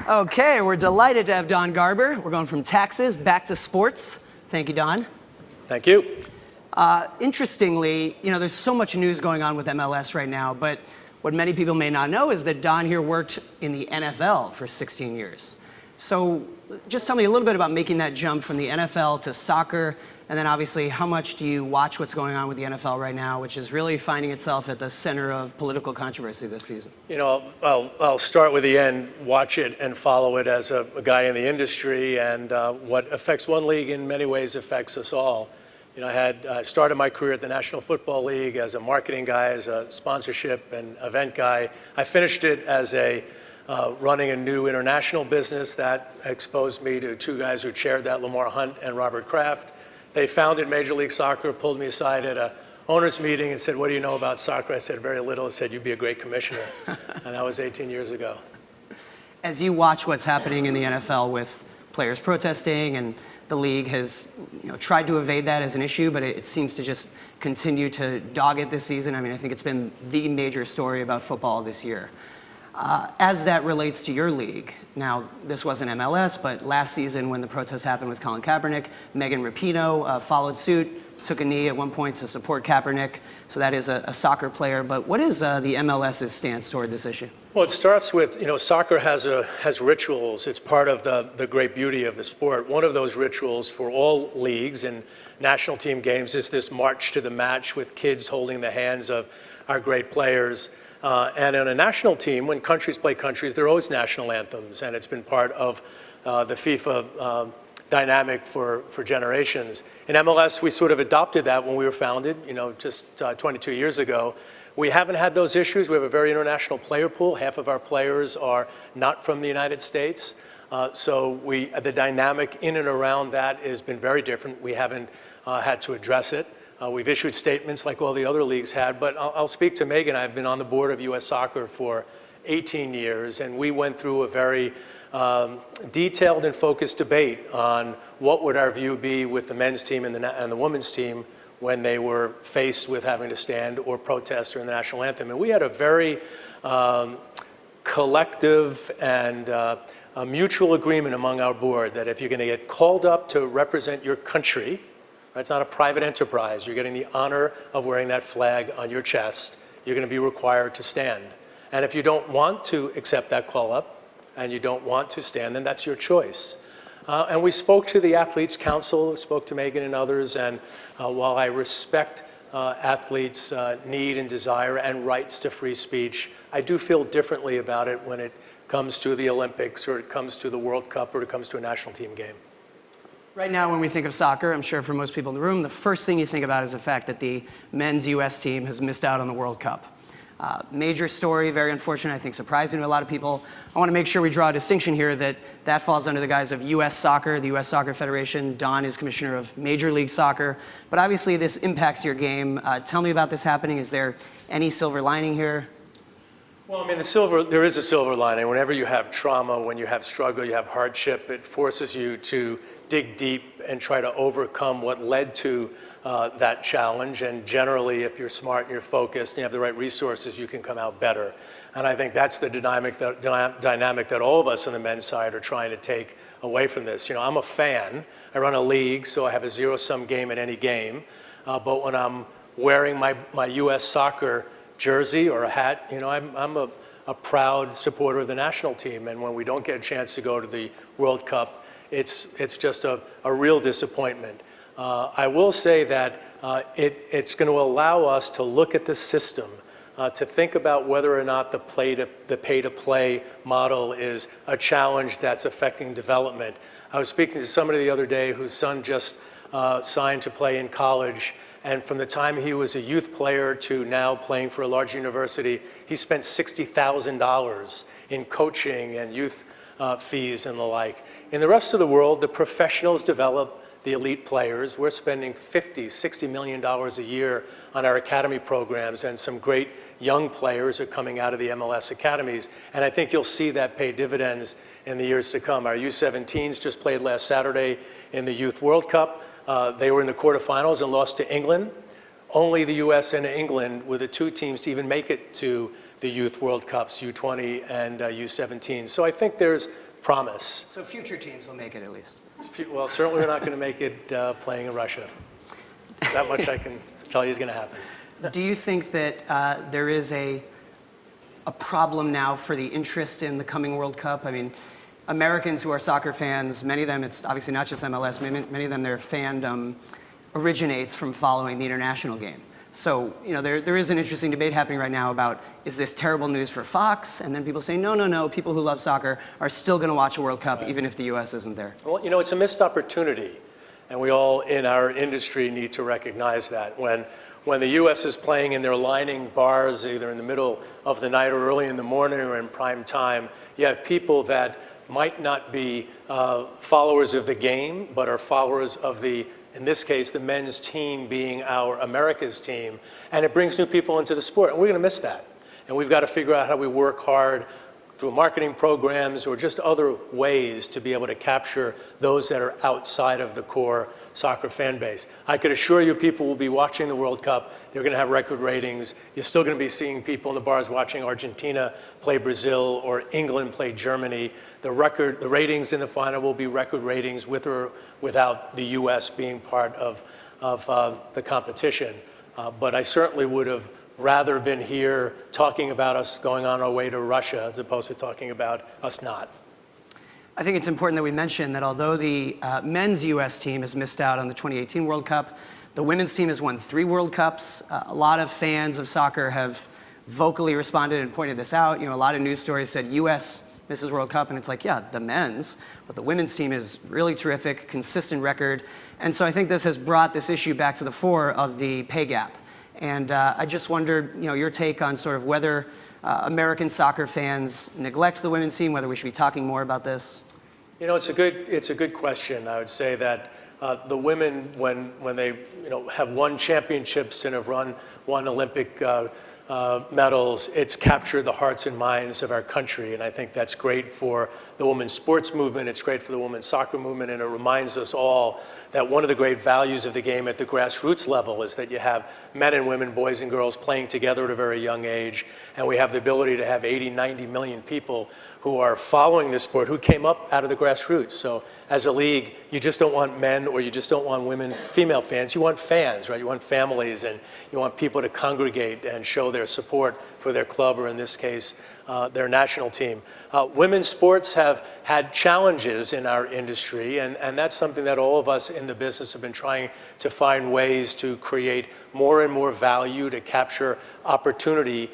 Okay, we're delighted to have Don Garber. We're going from taxes back to sports. Thank you, Don. Thank you. Interestingly, there's so much news going on with MLS right now, but what many people may not know is that Don here worked in the NFL for 16 years. So just tell me a little bit about making that jump from the NFL to soccer, and then obviously how much do you watch what's going on with the NFL right now, which is really finding itself at the center of political controversy this season? I'll start with the end, watch it and follow it as a guy in the industry, and what affects one league in many ways affects us all. I started my career at the National Football League as a marketing guy, as a sponsorship and event guy. I finished it as running a new international business that exposed me to two guys who chaired that, Lamar Hunt and Robert Kraft. They founded Major League Soccer, pulled me aside at a owners meeting and said, "What do you know about soccer?" I said, "Very little." They said, "You'd be a great commissioner." And that was 18 years ago. As you watch what's happening in the NFL with players protesting, and the league has tried to evade that as an issue, but it seems to just continue to dog it this season. I think it's been the major story about football this year. As that relates to your league, now this wasn't MLS, but last season when the protests happened with Colin Kaepernick, Megan Rapinoe followed suit, took a knee at one point to support Kaepernick. So that is a soccer player. But what is the MLS's stance toward this issue? Well, it starts with, soccer has rituals. It's part of the great beauty of the sport. One of those rituals for all leagues and national team games is this march to the match with kids holding the hands of our great players. And in a national team, when countries play countries, there are always national anthems, and it's been part of the FIFA dynamic for generations. In MLS, we sort of adopted that when we were founded, just 22 years ago. We haven't had those issues. We have a very international player pool. Half of our players are not from the United States. So the dynamic in and around that has been very different. We haven't had to address it. We've issued statements like all the other leagues had, but I'll speak to Megan. I've been on the board of U.S. Soccer for 18 years, and we went through a very detailed and focused debate on what would our view be with the men's team and the women's team when they were faced with having to stand or protest during the national anthem. And we had a very collective and a mutual agreement among our board that if you're going to get called up to represent your country, it's not a private enterprise. You're getting the honor of wearing that flag on your chest. You're going to be required to stand. And if you don't want to accept that call up and you don't want to stand, then that's your choice. And we spoke to the Athletes Council, spoke to Megan and others, and while I respect athletes' need and desire and rights to free speech, I do feel differently about it when it comes to the Olympics or it comes to the World Cup or it comes to a national team game. Right now, when we think of soccer, I'm sure for most people in the room, the first thing you think about is the fact that the men's U.S. team has missed out on the World Cup. Major story, very unfortunate, I think surprising to a lot of people. I want to make sure we draw a distinction here that falls under the guise of U.S. Soccer, the U.S. Soccer Federation. Don is Commissioner of Major League Soccer. But obviously, this impacts your game. Tell me about this happening. Is there any silver lining here? Well, there is a silver lining. Whenever you have trauma, when you have struggle, you have hardship, it forces you to dig deep and try to overcome what led to that challenge. And generally, if you're smart and you're focused and you have the right resources, you can come out better. And I think that's the dynamic that all of us on the men's side are trying to take away from this. I'm a fan. I run a league, so I have a zero-sum game in any game. But when I'm wearing my U.S. soccer jersey or a hat, I'm a proud supporter of the national team. And when we don't get a chance to go to the World Cup, it's just a real disappointment. I will say that it's going to allow us to look at the system, to think about whether or not the pay-to-play model is a challenge that's affecting development. I was speaking to somebody the other day whose son just signed to play in college, and from the time he was a youth player to now playing for a large university, he spent $60,000 in coaching and youth fees and the like. In the rest of the world, the professionals develop the elite players. We're spending $50–60 million a year on our academy programs, and some great young players are coming out of the MLS academies. And I think you'll see that pay dividends in the years to come. Our U17s just played last Saturday in the Youth World Cup. They were in the quarterfinals and lost to England. Only the US and England were the two teams to even make it to the Youth World Cups, U20 and U17. So I think there's promise. So future teams will make it at least. Well, certainly we're not going to make it playing in Russia. That much I can tell you is going to happen. Do you think that there is a problem now for the interest in the coming World Cup? I mean, Americans who are soccer fans, many of them, it's obviously not just MLS, many of them, their fandom originates from following the international game. So, there is an interesting debate happening right now about, is this terrible news for Fox? And then people say, no, people who love soccer are still going to watch a World Cup, even if the U.S. isn't there. Well, it's a missed opportunity, and we all in our industry need to recognize that. When the U.S. is playing and they're lining bars either in the middle of the night or early in the morning or in prime time, you have people that might not be followers of the game, but are followers of in this case, the men's team being our America's team, and it brings new people into the sport, and we're going to miss that. And we've got to figure out how we work hard through marketing programs or just other ways to be able to capture those that are outside of the core soccer fan base. I could assure you people will be watching the World Cup. They're going to have record ratings. You're still going to be seeing people in the bars watching Argentina play Brazil or England play Germany. The ratings in the final will be record ratings with or without the U.S. being part of the competition. But I certainly would have rather been here talking about us going on our way to Russia as opposed to talking about us not. I think it's important that we mention that although the men's U.S. team has missed out on the 2018 World Cup, the women's team has won 3 World Cups. A lot of fans of soccer have vocally responded and pointed this out. A lot of news stories said U.S. misses World Cup, and it's like, yeah, the men's, but the women's team is really terrific, consistent record. And so I think this has brought this issue back to the fore of the pay gap. And I just wondered, your take on sort of whether American soccer fans neglect the women's team, whether we should be talking more about this. It's a good question. I would say that the women, when they have won championships and have won Olympic medals, it's captured the hearts and minds of our country, and I think that's great for the women's sports movement. It's great for the women's soccer movement, and it reminds us all that one of the great values of the game at the grassroots level is that you have men and women, boys and girls playing together at a very young age, and we have the ability to have 80, 90 million people who are following this sport who came up out of the grassroots. So as a league, you just don't want men or you just don't want women, female fans. You want fans, right? You want families, and you want people to congregate and show their support for their club, or in this case, their national team. Women's sports have had challenges in our industry, and that's something that all of us in the business have been trying to find ways to create more and more value, to capture opportunity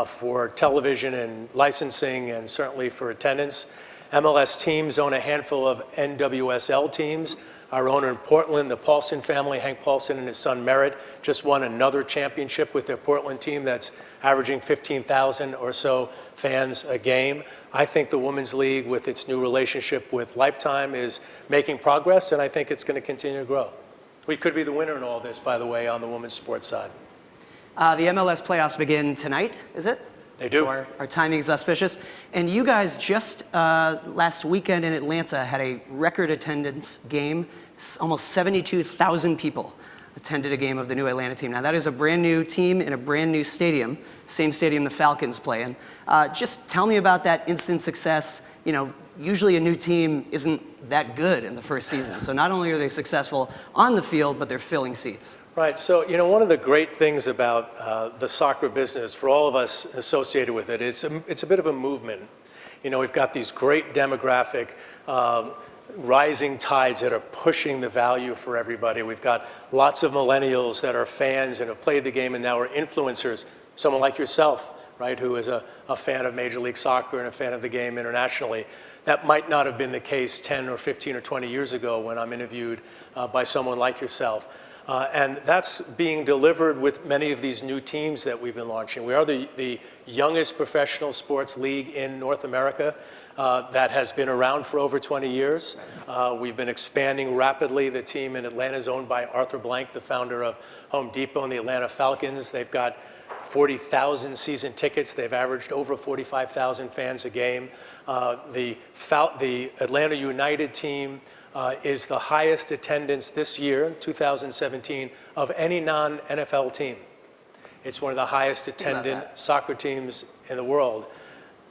for television and licensing, and certainly for attendance. MLS teams own a handful of NWSL teams. Our owner in Portland, the Paulson family, Hank Paulson and his son Merritt, just won another championship with their Portland team that's averaging 15,000 or so fans a game. I think the Women's League, with its new relationship with Lifetime, is making progress, and I think it's going to continue to grow. We could be the winner in all this, by the way, on the women's sports side. The MLS playoffs begin tonight, is it? They do. So our timing is auspicious. And you guys just last weekend in Atlanta had a record attendance game. Almost 72,000 people attended a game of the new Atlanta team. Now that is a brand new team in a brand new stadium, same stadium the Falcons play in. Just tell me about that instant success. Usually a new team isn't that good in the first season. So not only are they successful on the field, but they're filling seats. Right. So, one of the great things about the soccer business, for all of us associated with it, it's a bit of a movement. We've got these great demographic rising tides that are pushing the value for everybody. We've got lots of millennials that are fans and have played the game and now are influencers. Someone like yourself, right, who is a fan of Major League Soccer and a fan of the game internationally. That might not have been the case 10 or 15 or 20 years ago when I'm interviewed by someone like yourself. And that's being delivered with many of these new teams that we've been launching. We are the youngest professional sports league in North America that has been around for over 20 years. We've been expanding rapidly. The team in Atlanta is owned by Arthur Blank, the founder of Home Depot and the Atlanta Falcons. They've got 40,000 season tickets. They've averaged over 45,000 fans a game. The Atlanta United team is the highest attendance this year, 2017, of any non-NFL team. It's one of the highest attended soccer teams in the world.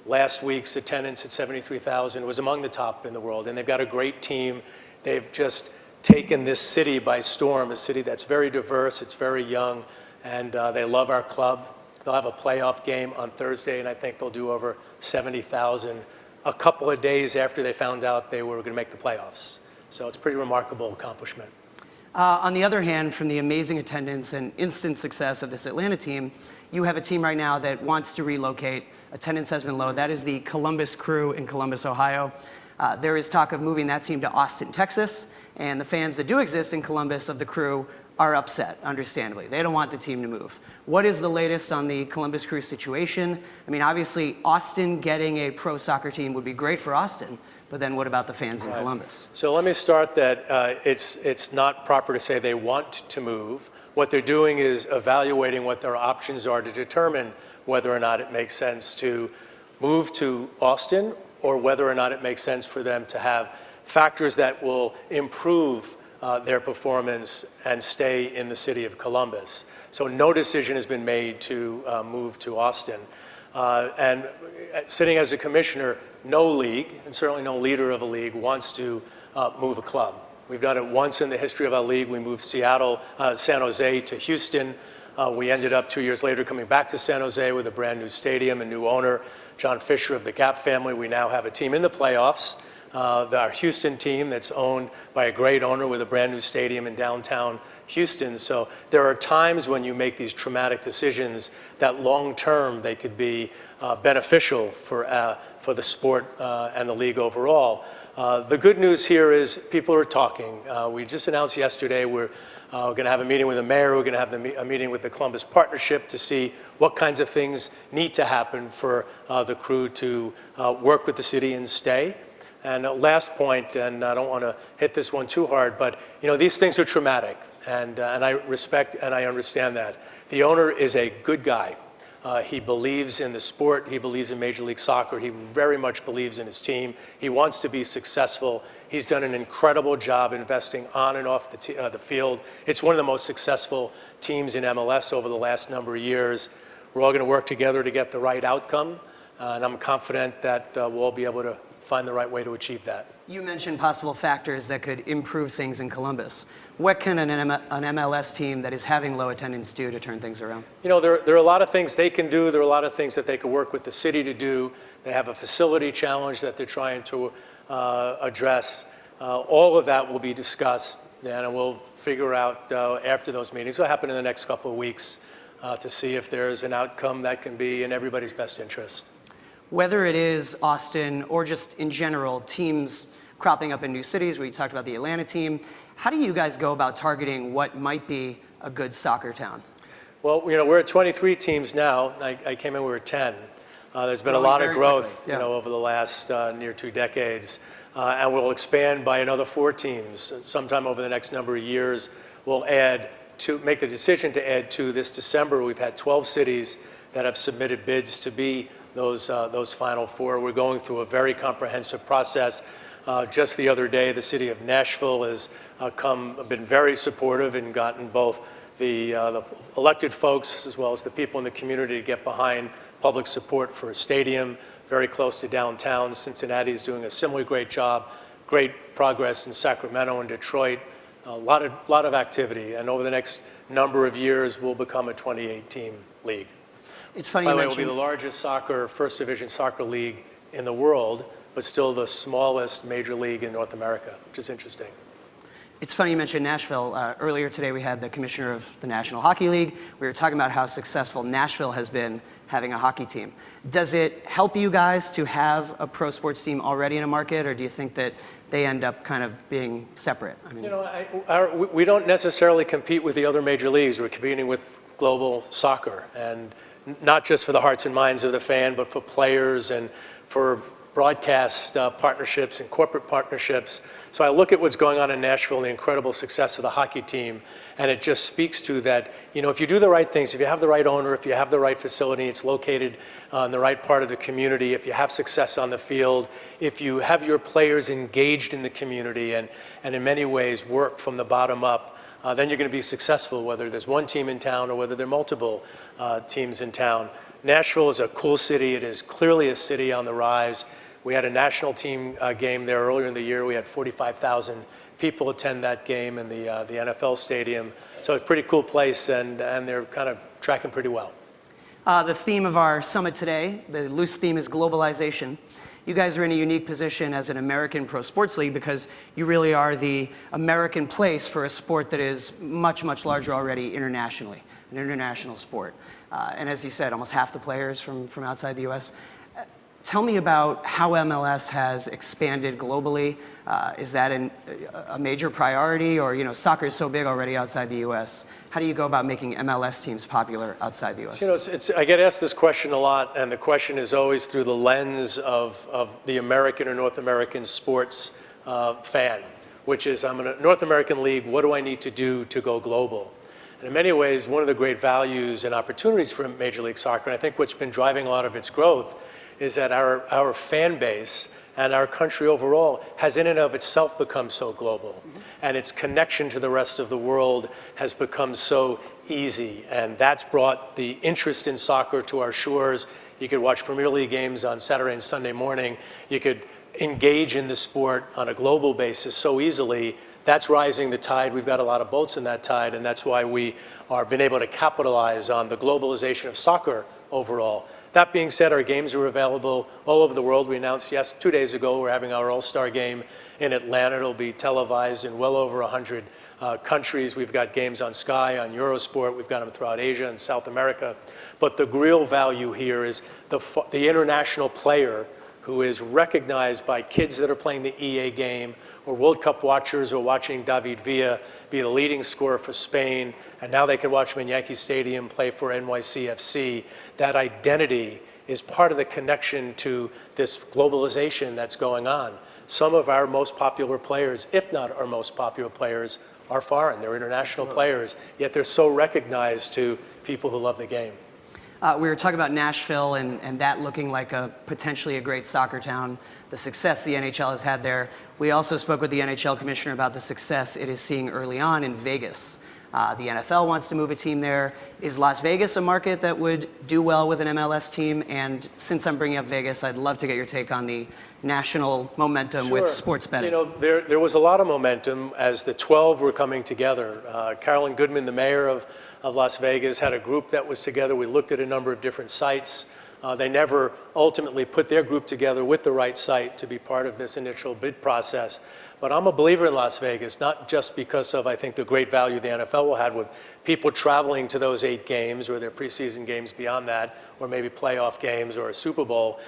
Last week's attendance at 73,000 was among the top in the world, and they've got a great team. They've just taken this city by storm, a city that's very diverse, it's very young, and they love our club. They'll have a playoff game on Thursday, and I think they'll do over 70,000 a couple of days after they found out they were going to make the playoffs. So it's a pretty remarkable accomplishment. On the other hand, from the amazing attendance and instant success of this Atlanta team, you have a team right now that wants to relocate. Attendance has been low. That is the Columbus Crew in Columbus, Ohio. There is talk of moving that team to Austin, Texas, and the fans that do exist in Columbus of the Crew are upset, understandably. They don't want the team to move. What is the latest on the Columbus Crew situation? I mean, obviously, Austin getting a pro soccer team would be great for Austin, but then what about the fans in Columbus? So let me start that it's not proper to say they want to move. What they're doing is evaluating what their options are to determine whether or not it makes sense to move to Austin or whether or not it makes sense for them to have factors that will improve their performance and stay in the city of Columbus. So no decision has been made to move to Austin. And sitting as a commissioner, no league, and certainly no leader of a league, wants to move a club. We've done it once in the history of our league. We moved San Jose to Houston. We ended up 2 years later coming back to San Jose with a brand new stadium, a new owner, John Fisher of the Gap family. We now have a team in the playoffs. Our Houston team that's owned by a great owner with a brand new stadium in downtown Houston. So there are times when you make these traumatic decisions that long term they could be beneficial for the sport and the league overall. The good news here is people are talking. We just announced yesterday we're going to have a meeting with the mayor. We're going to have a meeting with the Columbus Partnership to see what kinds of things need to happen for the Crew to work with the city and stay. And last point, and I don't want to hit this one too hard, but these things are traumatic, and I respect and I understand that. The owner is a good guy. He believes in the sport. He believes in Major League Soccer. He very much believes in his team. He wants to be successful. He's done an incredible job investing on and off the field. It's one of the most successful teams in MLS over the last number of years. We're all going to work together to get the right outcome, and I'm confident that we'll all be able to find the right way to achieve that. You mentioned possible factors that could improve things in Columbus. What can an MLS team that is having low attendance do to turn things around? There are a lot of things they can do. There are a lot of things that they could work with the city to do. They have a facility challenge that they're trying to address. All of that will be discussed, and we'll figure out after those meetings. It'll happen in the next couple of weeks to see if there's an outcome that can be in everybody's best interest. Whether it is Austin or just in general, teams cropping up in new cities, we talked about the Atlanta team, how do you guys go about targeting what might be a good soccer town? Well, we're at 23 teams now. I came in, we were 10. There's been a lot of growth, over the last near 2 decades. And we'll expand by another 4 teams. Sometime over the next number of years, we'll make the decision to add 2 this December. We've had 12 cities that have submitted bids to be those final 4. We're going through a very comprehensive process. Just the other day, the city of Nashville has been very supportive and gotten both the elected folks as well as the people in the community to get behind public support for a stadium very close to downtown. Cincinnati is doing a similarly great job. Great progress in Sacramento and Detroit. A lot of activity, and over the next number of years, we'll become a 28-team league. It's funny By you the way, mentioned... it will be the largest first division soccer league in the world, but still the smallest major league in North America, which is interesting. It's funny you mentioned Nashville. Earlier today, we had the commissioner of the National Hockey League. We were talking about how successful Nashville has been having a hockey team. Does it help you guys to have a pro sports team already in a market, or do you think that they end up kind of being separate? I mean, we don't necessarily compete with the other major leagues. We're competing with global soccer, and not just for the hearts and minds of the fan, but for players and for broadcast partnerships and corporate partnerships. So I look at what's going on in Nashville and the incredible success of the hockey team, and it just speaks to that, if you do the right things, if you have the right owner, if you have the right facility, it's located in the right part of the community, if you have success on the field, if you have your players engaged in the community and in many ways work from the bottom up, then you're going to be successful, whether there's one team in town or whether there are multiple teams in town. Nashville is a cool city. It is clearly a city on the rise. We had a national team game there earlier in the year. We had 45,000 people attend that game in the NFL stadium. So it's a pretty cool place, and they're kind of tracking pretty well. The theme of our summit today, the loose theme, is globalization. You guys are in a unique position as an American pro sports league because you really are the American place for a sport that is much, much larger already internationally, an international sport. And as you said, almost half the players from outside the U.S. Tell me about how MLS has expanded globally. Is that a major priority, or soccer is so big already outside the U.S.? How do you go about making MLS teams popular outside the U.S.? I get asked this question a lot, and the question is always through the lens of the American or North American sports fan, which is, I'm in a North American league. What do I need to do to go global? And in many ways, one of the great values and opportunities for Major League Soccer, and I think what's been driving a lot of its growth, is that our fan base and our country overall has in and of itself become so global. Mm-hmm. And its connection to the rest of the world has become so easy. And that's brought the interest in soccer to our shores. You could watch Premier League games on Saturday and Sunday morning. You could engage in the sport on a global basis so easily. That's rising the tide. We've got a lot of boats in that tide, and that's why we are been able to capitalize on the globalization of soccer overall. That being said, our games are available all over the world. We announced 2 days ago we're having our All-Star game in Atlanta. It'll be televised in well over 100 countries. We've got games on Sky, on Eurosport. We've got them throughout Asia and South America. But the real value here is the international player who is recognized by kids that are playing the EA game, or World Cup watchers or watching David Villa be the leading scorer for Spain, and now they can watch him in Yankee Stadium play for NYCFC. That identity is part of the connection to this globalization that's going on. Some of our most popular players, if not our most popular players, are foreign. They're international players, yet they're so recognized to people who love the game. We were talking about Nashville and that looking like potentially a great soccer town, the success the NHL has had there. We also spoke with the NHL Commissioner about the success it is seeing early on in Vegas. The NFL wants to move a team there. Is Las Vegas a market that would do well with an MLS team? And since I'm bringing up Vegas, I'd love to get your take on the national momentum with sports betting. There was a lot of momentum as the 12 were coming together. Carolyn Goodman, the mayor of Las Vegas, had a group that was together. We looked at a number of different sites. They never ultimately put their group together with the right site to be part of this initial bid process. But I'm a believer in Las Vegas, not just because of, I think, the great value the NFL will have with people traveling to those 8 games or their preseason games beyond that, or maybe playoff games or a Super Bowl,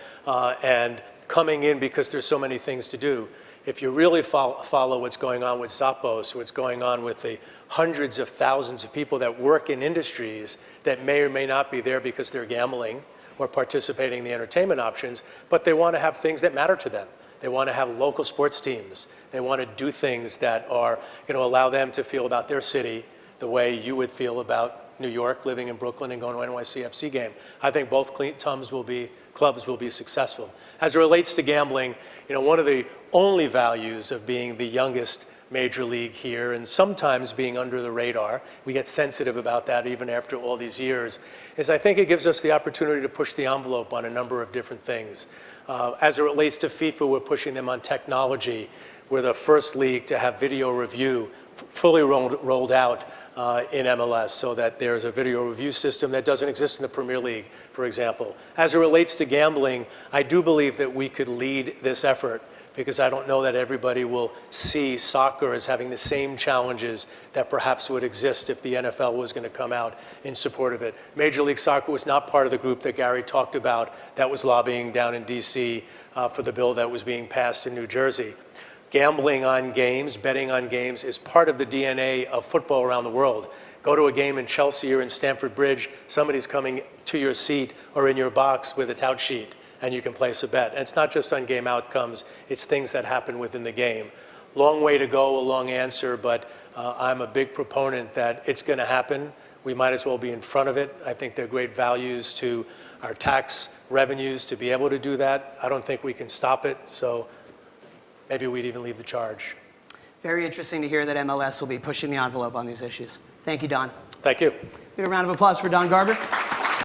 and coming in because there's so many things to do. If you really follow what's going on with Zappos, what's going on with the hundreds of thousands of people that work in industries that may or may not be there because they're gambling or participating in the entertainment options, but they want to have things that matter to them. They want to have local sports teams. They want to do things that are going to allow them to feel about their city the way you would feel about New York, living in Brooklyn and going to an NYCFC game. I think both clubs will be successful. As it relates to gambling, one of the only values of being the youngest major league here, and sometimes being under the radar, we get sensitive about that even after all these years, is I think it gives us the opportunity to push the envelope on a number of different things. As it relates to FIFA, we're pushing them on technology. We're the first league to have video review fully rolled out in MLS, so that there's a video review system that doesn't exist in the Premier League, for example. As it relates to gambling, I do believe that we could lead this effort, because I don't know that everybody will see soccer as having the same challenges that perhaps would exist if the NFL was going to come out in support of it. Major League Soccer was not part of the group that Gary talked about that was lobbying down in DC for the bill that was being passed in New Jersey. Gambling on games, betting on games, is part of the DNA of football around the world. Go to a game in Chelsea or in Stamford Bridge, somebody's coming to your seat or in your box with a tout sheet, and you can place a bet. And it's not just on game outcomes, it's things that happen within the game. Long way to go, a long answer, but I'm a big proponent that it's going to happen. We might as well be in front of it. I think there are great values to our tax revenues to be able to do that. I don't think we can stop it, so maybe we'd even lead the charge. Very interesting to hear that MLS will be pushing the envelope on these issues. Thank you, Don. Thank you. Give a round of applause for Don Garber.